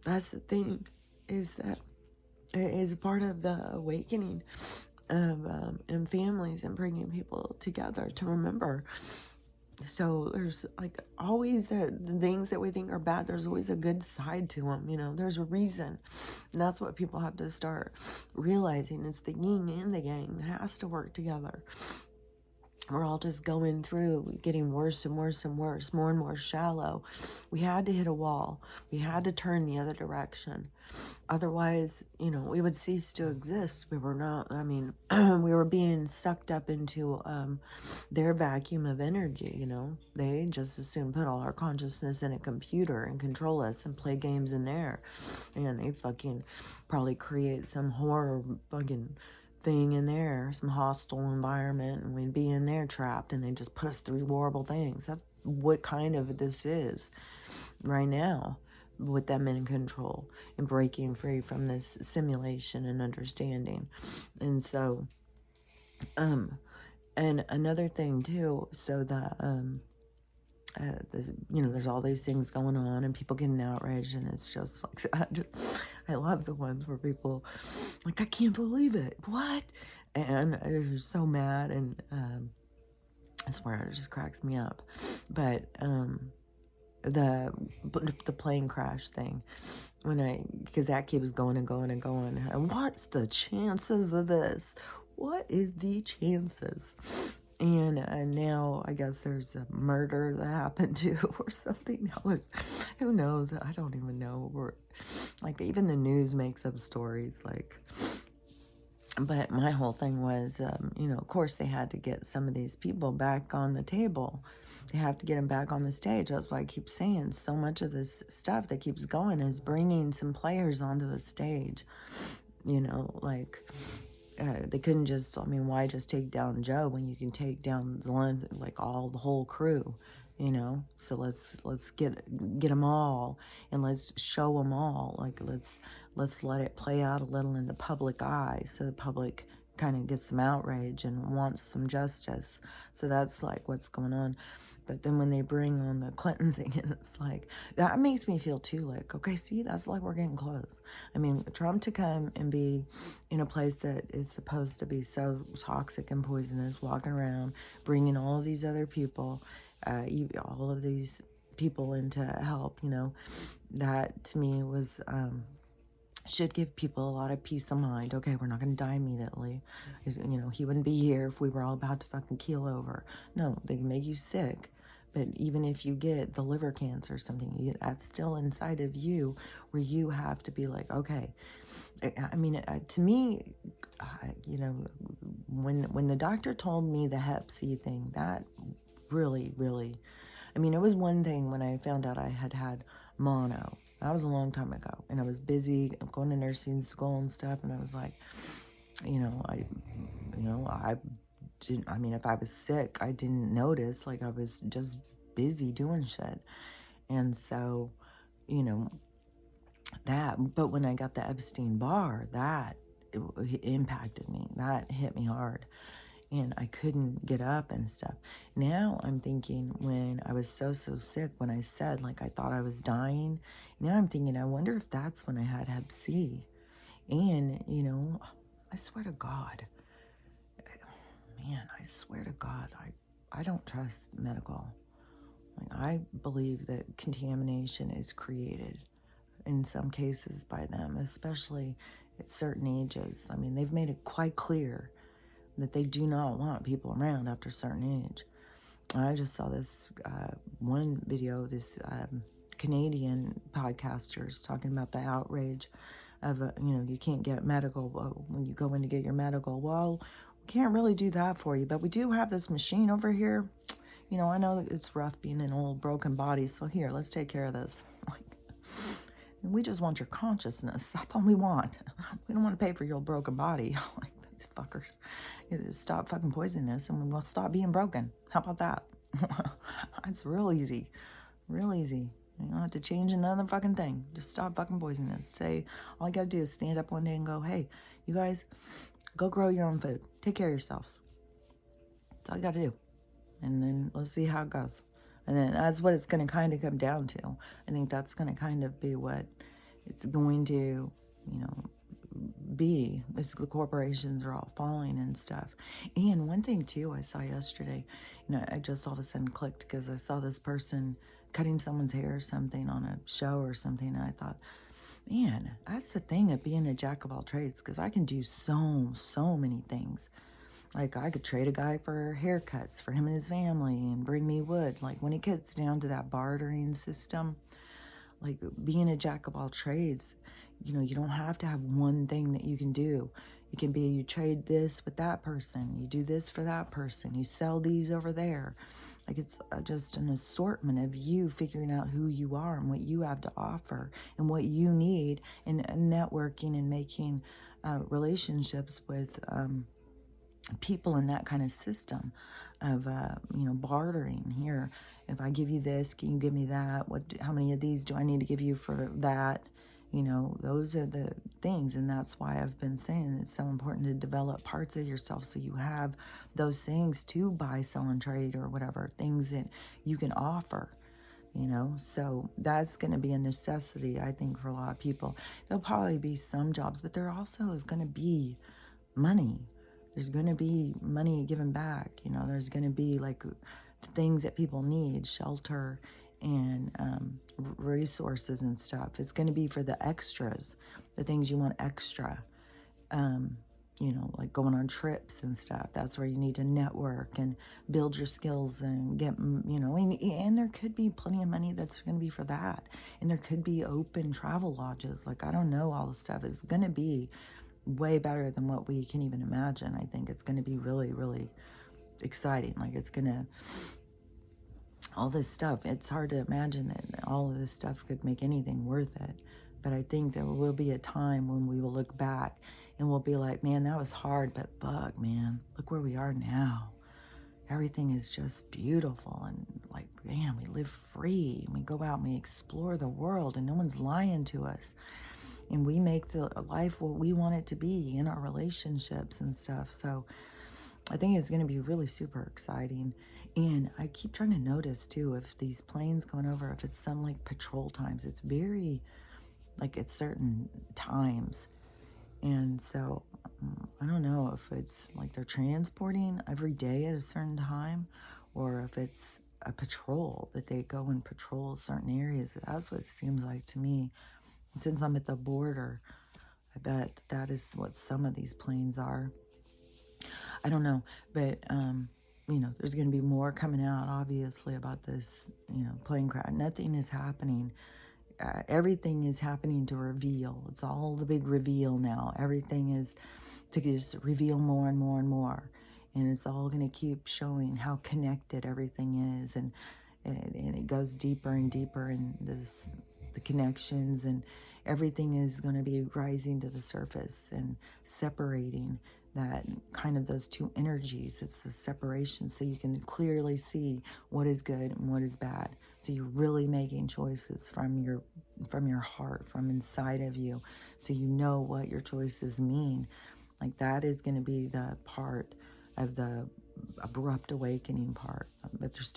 that's the thing, is that it is part of the awakening of in families and bringing people together to remember. So there's like always the things that we think are bad, there's always a good side to them, you know, there's a reason. And that's what people have to start realizing. It's the yin and the yang that has to work together. We're all just going through, getting worse and worse and worse, more and more shallow. We had to hit a wall. We had to turn the other direction. Otherwise, you know, we would cease to exist. We were not, I mean, we were being sucked up into their vacuum of energy, you know. They just as soon put all our consciousness in a computer and control us and play games in there. And they fucking probably create some horror fucking thing in there, some hostile environment, and we'd be in there trapped, and they just put us through horrible things. That's what kind of this is right now, with them in control and breaking free from this simulation and understanding. And so, and another thing too, so that you know, there's all these things going on and people getting outraged, and it's just like, I love the ones where people like, I can't believe it, what? And they're so mad, and I swear it just cracks me up. But the plane crash thing, because that kid was going and going and going, and what's the chances of this? What is the chances? And now I guess there's a murder that happened too, or something else. Who knows? I don't even know. Or like even the news makes up stories. Like, but my whole thing was, of course they had to get some of these people back on the table. They have to get them back on the stage. That's why I keep saying so much of this stuff that keeps going is bringing some players onto the stage. Like they couldn't just, why just take down Joe when you can take down the ones, like the whole crew, So let's get them all, and let's show them all. Like let's let it play out a little in the public eye, so the public kind of gets some outrage and wants some justice. So that's like what's going on. But then when they bring on the Clintons again, it's like, that makes me feel too like, okay, see, that's like we're getting close. Trump to come and be in a place that is supposed to be so toxic and poisonous, walking around, bringing all of these other people, all of these people in to help, that to me was, should give people a lot of peace of mind. Okay, we're not going to die immediately. He wouldn't be here if we were all about to fucking keel over. No, they can make you sick. But even if you get the liver cancer or something, that's still inside of you, where you have to be like, okay. To me, when the doctor told me the Hep C thing, that really, really, it was one thing when I found out I had mono. That was a long time ago, and I was busy going to nursing school and stuff, and I was like, I didn't, if I was sick, I didn't notice, like I was just busy doing shit. And so, but when I got the Epstein-Barr, that it impacted me. That hit me hard. And I couldn't get up and stuff. Now I'm thinking, when I was so sick, when I said, like, I thought I was dying, now I'm thinking, I wonder if that's when I had Hep C. And, I swear to God, man, I swear to God, I don't trust medical. Like, I believe that contamination is created in some cases by them, especially at certain ages. They've made it quite clear that they do not want people around after a certain age. I just saw this one video, this Canadian podcasters talking about the outrage of, you can't get medical when you go in to get your medical. Well, we can't really do that for you, but we do have this machine over here. I know that it's rough being an old broken body, so here, let's take care of this. We just want your consciousness. That's all we want. We don't want to pay for your old broken body. Like, these fuckers. Stop fucking poisoning us, and we'll stop being broken. How about that? It's real easy. Real easy. You don't have to change another fucking thing. Just stop fucking poisoning us. Say, all you gotta do is stand up one day and go, hey, you guys, go grow your own food. Take care of yourselves. That's all you gotta do. And then let's see how it goes. And then that's what it's going to kind of come down to. I think that's going to kind of be what it's going to, be. It's the corporations are all falling and stuff. And one thing, too, I saw yesterday, I just all of a sudden clicked because I saw this person cutting someone's hair or something on a show or something. And I thought, man, that's the thing of being a jack of all trades, because I can do so many things. Like, I could trade a guy for haircuts for him and his family and bring me wood. Like, when it gets down to that bartering system, like, being a jack of all trades, you don't have to have one thing that you can do. It can be you trade this with that person. You do this for that person. You sell these over there. Like, it's just an assortment of you figuring out who you are and what you have to offer and what you need, and networking and making relationships with people in that kind of system of, bartering. Here, if I give you this, can you give me that? How many of these do I need to give you for that? Those are the things. And that's why I've been saying it's so important to develop parts of yourself so you have those things to buy, sell, and trade, or whatever, things that you can offer. So that's going to be a necessity, I think, for a lot of people. There'll probably be some jobs, but there also is going to be money. There's going to be money given back. There's going to be like things that people need, shelter and resources and stuff. It's going to be for the extras, the things you want extra. you know, like going on trips and stuff. That's where you need to network and build your skills and get, you know, and there could be plenty of money that's going to be for that. And there could be open travel lodges. Like, I don't know, all the stuff is going to be way better than what we can even imagine. I think it's going to be really, really exciting. Like, it's going to, all this stuff, it's hard to imagine that all of this stuff could make anything worth it. But I think there will be a time when we will look back and we'll be like, man, that was hard, but fuck, man, look where we are now. Everything is just beautiful, and like, man, we live free. We go out and we explore the world, and no one's lying to us. And we make the life what we want it to be in our relationships and stuff. So I think it's going to be really super exciting. And I keep trying to notice too, if these planes going over, if it's some like patrol times, it's very like at certain times. And so I don't know if it's like they're transporting every day at a certain time, or if it's a patrol that they go and patrol certain areas. That's what it seems like to me. And since I'm at the border, I bet that is what some of these planes are. I don't know, but you know, there's going to be more coming out, obviously, about this, you know, plane crash. Nothing is happening. Everything is happening to reveal. It's all the big reveal now. Everything is to just reveal more and more and more. And it's all going to keep showing how connected everything is. And it goes deeper and deeper in this, the connections, and everything is going to be rising to the surface and separating that kind of those two energies. It's the separation, so you can clearly see what is good and what is bad. So you're really making choices from your heart, from inside of you, so you know what your choices mean. Like, that is going to be the part of the abrupt awakening part. But there's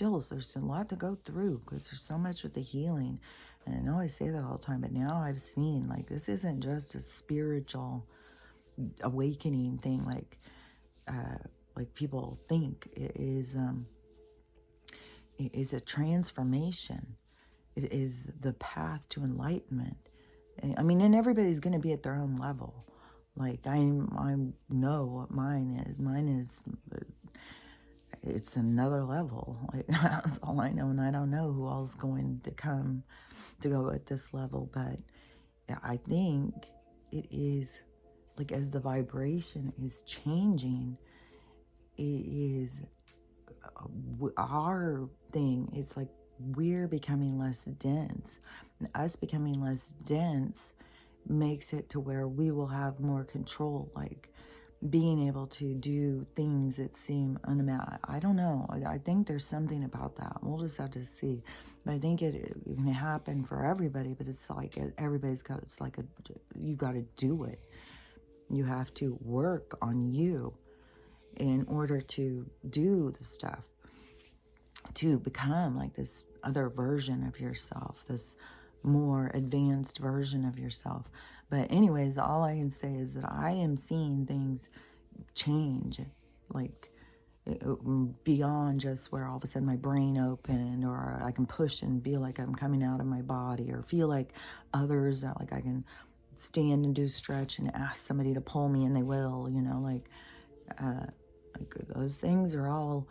a lot to go through, because there's so much with the healing. And I know I say that all the time, but now I've seen, like, this isn't just a spiritual awakening thing like people think. It is a transformation. It is the path to enlightenment. I mean, and everybody's going to be at their own level. Like, I know what mine is. Mine is, it's another level. Like, that's all I know, and I don't know who all's going to come to go at this level. But I think it is, like, as the vibration is changing, it is our thing. It's like we're becoming less dense. And us becoming less dense makes it to where we will have more control, like being able to do things that seem unimaginable. I don't know. I think there's something about that. We'll just have to see. But I think it can happen for everybody, but it's like everybody's got, it's like you got to do it. You have to work on you in order to do the stuff, to become like this other version of yourself, this more advanced version of yourself. But anyways, all I can say is that I am seeing things change, like beyond just where all of a sudden my brain opened, or I can push and feel like I'm coming out of my body, or feel like others are, like I can stand and do stretch and ask somebody to pull me and they will, you know, like those things are all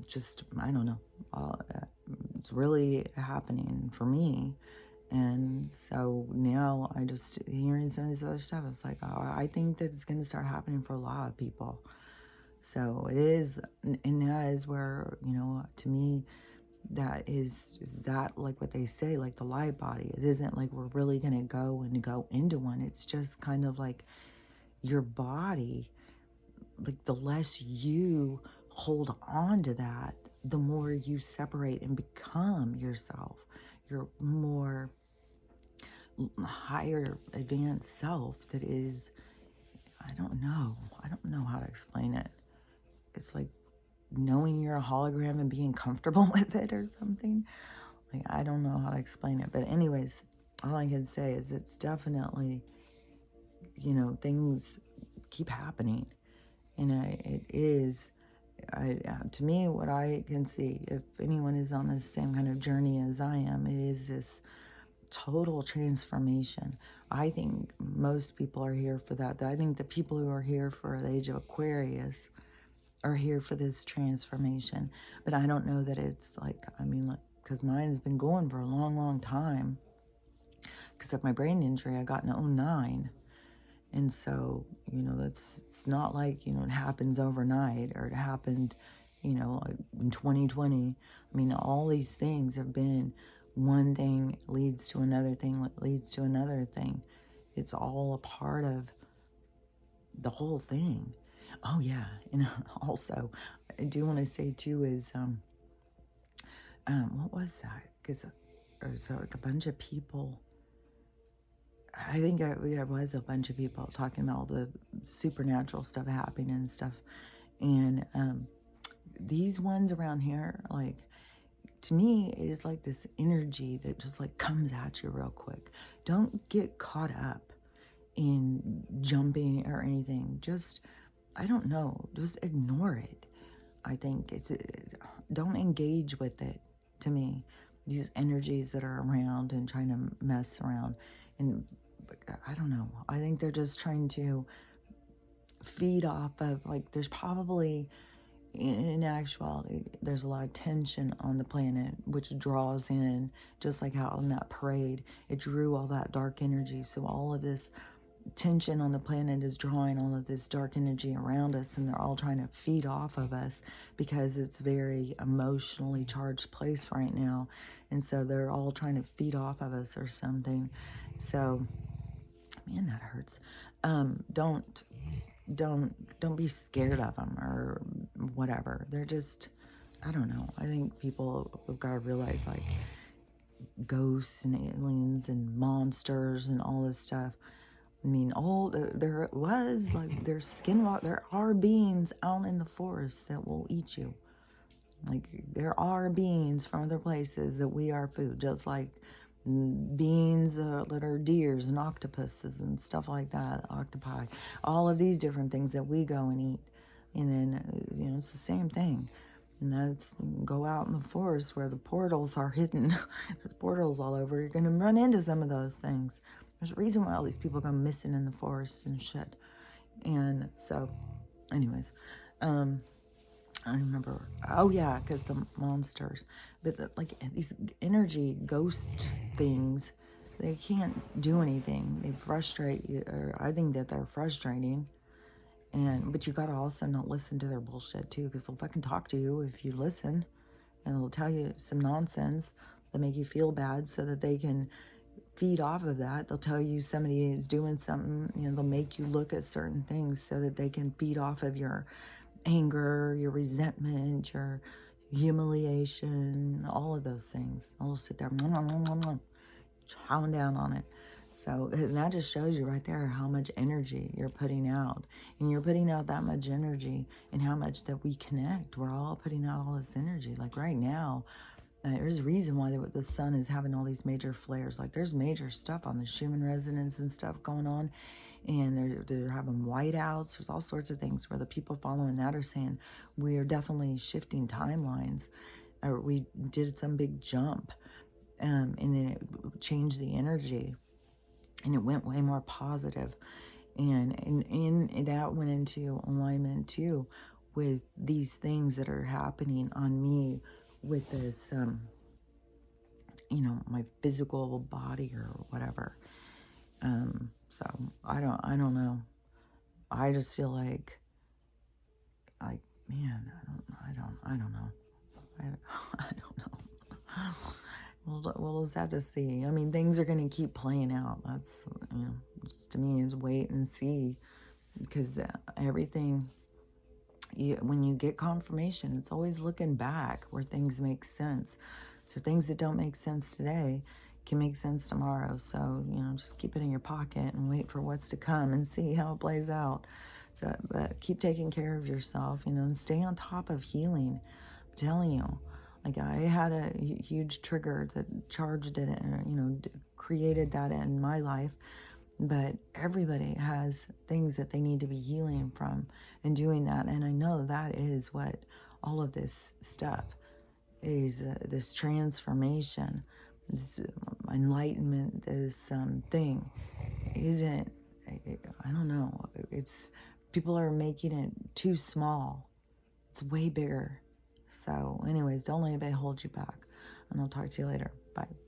just, I don't know, it's really happening for me. And so now I just, hearing some of this other stuff, it's like, oh, I think that it's going to start happening for a lot of people. So it is, and that is where, you know, to me, that is that, like what they say, like the light body. It isn't like we're really going to go into one. It's just kind of like your body, like the less you hold on to that, the more you separate and become yourself, your more higher advanced self that is, I don't know how to explain it. It's like knowing you're a hologram and being comfortable with it or something. Like, I don't know how to explain it. But anyways, all I can say is it's definitely, you know, things keep happening. And it is, to me, what I can see, if anyone is on the same kind of journey as I am, it is this total transformation. I think most people are here for that. I think the people who are here for the age of Aquarius are here for this transformation. But I don't know that it's like, I mean, like, because mine has been going for a long, long time. Because of my brain injury, I got in '09. And so, it's not like, it happens overnight, or it happened, in 2020. I mean, all these things have been one thing leads to another thing, leads to another thing. It's all a part of the whole thing. Oh, yeah. And also, I do want to say, too, is, what was that? Because there's like a bunch of people. I think it was a bunch of people talking about all the supernatural stuff happening and stuff. And these ones around here, like, to me, it is like this energy that just like comes at you real quick. Don't get caught up in jumping or anything. Just, I don't know, just ignore it. I think don't engage with it, to me. These energies that are around and trying to mess around. And I don't know. I think they're just trying to feed off of, like, there's probably, in actuality, there's a lot of tension on the planet, which draws in, just like how in that parade, it drew all that dark energy. So all of this tension on the planet is drawing all of this dark energy around us, and they're all trying to feed off of us because it's very emotionally charged place right now. And so they're all trying to feed off of us or something. So, man, that hurts. Don't be scared of them or whatever. They're just, I don't know. I think people have got to realize, like, ghosts and aliens and monsters and all this stuff. I mean, there was, like, there are beings out in the forest that will eat you. Like, there are beings from other places that we are food, just like beings that are deers and octopuses and stuff like that, octopi, all of these different things that we go and eat. And then, it's the same thing. And that's, go out in the forest where the portals are hidden. There's portals all over. You're going to run into some of those things. There's a reason why all these people go missing in the forest and shit. And so, anyways, I remember, oh yeah, because the monsters, but like these energy ghost things, they can't do anything. They frustrate you, or I think that they're frustrating. But you gotta also not listen to their bullshit too, because they'll fucking talk to you if you listen, and they'll tell you some nonsense that make you feel bad so that they can feed off of that. They'll tell you somebody is doing something, they'll make you look at certain things so that they can feed off of your anger, your resentment, your humiliation, all of those things. I'll sit there, chowing down on it. So, and that just shows you right there how much energy you're putting out. And you're putting out that much energy, and how much that we connect. We're all putting out all this energy. Like right now, there's a reason why the sun is having all these major flares. Like, there's major stuff on the Schumann resonance and stuff going on. And they're having whiteouts. There's all sorts of things where the people following that are saying we are definitely shifting timelines, or we did some big jump, and then it changed the energy, and it went way more positive. And that went into alignment too with these things that are happening on me with this, my physical body or whatever. So I don't know. I just feel like, man, I don't know. I don't know. We'll just have to see. I mean, things are going to keep playing out. That's, just to me is wait and see, because everything, when you get confirmation, it's always looking back where things make sense. So things that don't make sense today can make sense tomorrow. So, just keep it in your pocket and wait for what's to come and see how it plays out. So, but keep taking care of yourself, and stay on top of healing. I'm telling you, like, I had a huge trigger that charged it, and, created that in my life. But everybody has things that they need to be healing from and doing that. And I know that is what all of this stuff is, this transformation. this enlightenment, this thing isn't, I don't know, it's, people are making it too small. It's way bigger. So anyways, don't let anybody hold you back. And I'll talk to you later. Bye.